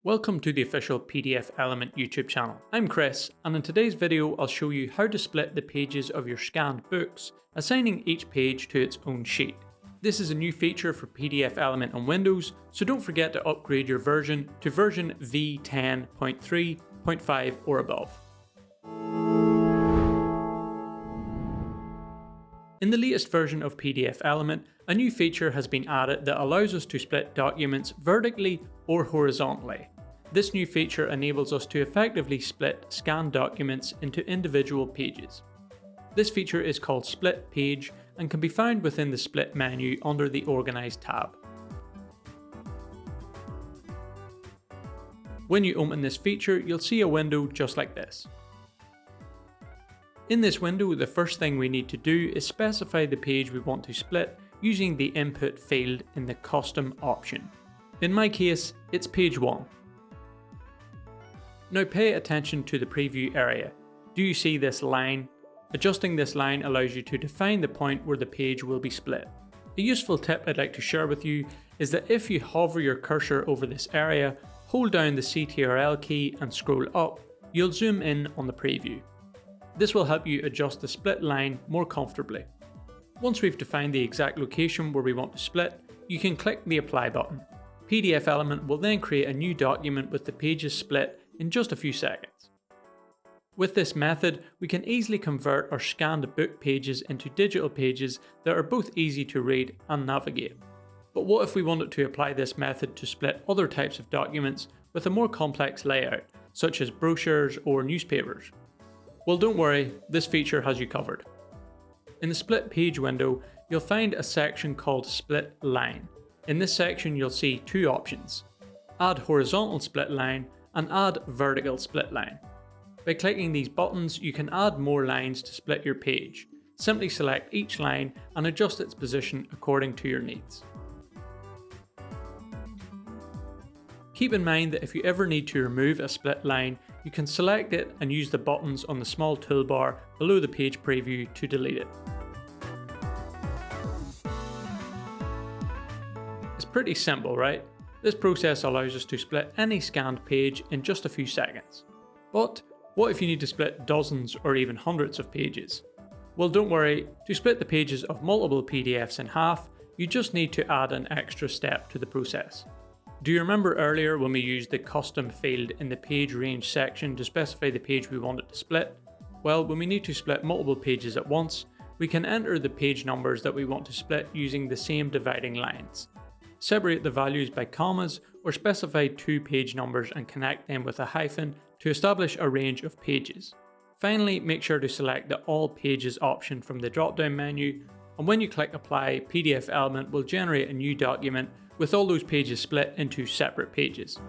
Welcome to the official PDFelement YouTube channel. I'm Chris, and in today's video I'll show you how to split the pages of your scanned books, assigning each page to its own sheet. This is a new feature for PDFelement on Windows, so don't forget to upgrade your version to version v10.3.5 or above. In the latest version of PDFelement, a new feature has been added that allows us to split documents vertically or horizontally. This new feature enables us to effectively split scanned documents into individual pages. This feature is called Split Page and can be found within the Split menu under the Organize tab. When you open this feature, you'll see a window just like this. In this window, the first thing we need to do is specify the page we want to split using the input field in the custom option. In my case, it's page 1. Now pay attention to the preview area. Do you see this line? Adjusting this line allows you to define the point where the page will be split. A useful tip I'd like to share with you is that if you hover your cursor over this area, hold down the CTRL key and scroll up, you'll zoom in on the preview. This will help you adjust the split line more comfortably. Once we've defined the exact location where we want to split, you can click the Apply button. PDFelement will then create a new document with the pages split in just a few seconds. With this method, we can easily convert our scanned book pages into digital pages that are both easy to read and navigate. But what if we wanted to apply this method to split other types of documents with a more complex layout, such as brochures or newspapers? Well, don't worry, this feature has you covered. In the Split Page window, you'll find a section called Split Line. In this section, you'll see two options: Add Horizontal Split Line and Add Vertical Split Line. By clicking these buttons, you can add more lines to split your page. Simply select each line and adjust its position according to your needs. Keep in mind that if you ever need to remove a split line, you can select it and use the buttons on the small toolbar below the page preview to delete it. It's pretty simple, right? This process allows us to split any scanned page in just a few seconds. But what if you need to split dozens or even hundreds of pages? Well, don't worry, to split the pages of multiple PDFs in half, you just need to add an extra step to the process. Do you remember earlier when we used the custom field in the page range section to specify the page we wanted to split? Well, when we need to split multiple pages at once, we can enter the page numbers that we want to split using the same dividing lines. Separate the values by commas or specify two page numbers and connect them with a hyphen to establish a range of pages. Finally, make sure to select the All Pages option from the drop-down menu, and when you click Apply, PDFelement will generate a new document with all those pages split into separate pages.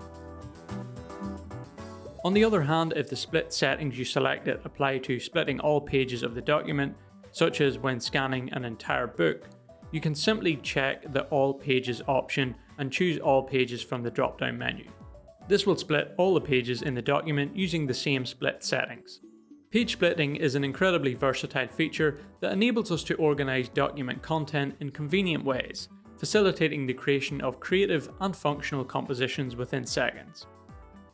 On the other hand, if the split settings you selected apply to splitting all pages of the document, such as when scanning an entire book, you can simply check the All Pages option and choose All Pages from the drop-down menu. This will split all the pages in the document using the same split settings. Page splitting is an incredibly versatile feature that enables us to organize document content in convenient ways, facilitating the creation of creative and functional compositions within seconds.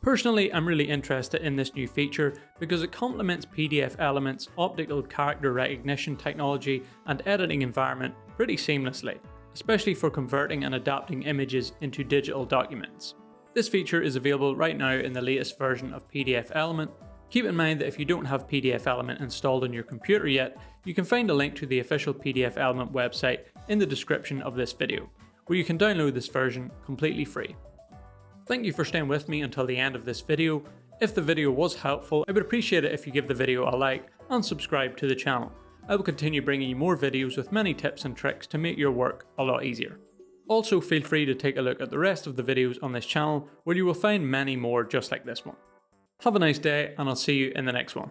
Personally, I'm really interested in this new feature because it complements PDFelement's optical character recognition technology and editing environment pretty seamlessly, especially for converting and adapting images into digital documents. This feature is available right now in the latest version of PDFelement. Keep in mind that if you don't have PDFelement installed on your computer yet, you can find a link to the official PDFelement website in the description of this video, where you can download this version completely free. Thank you for staying with me until the end of this video. If the video was helpful, I would appreciate it if you give the video a like and subscribe to the channel. I will continue bringing you more videos with many tips and tricks to make your work a lot easier. Also, feel free to take a look at the rest of the videos on this channel, where you will find many more just like this one. Have a nice day, and I'll see you in the next one.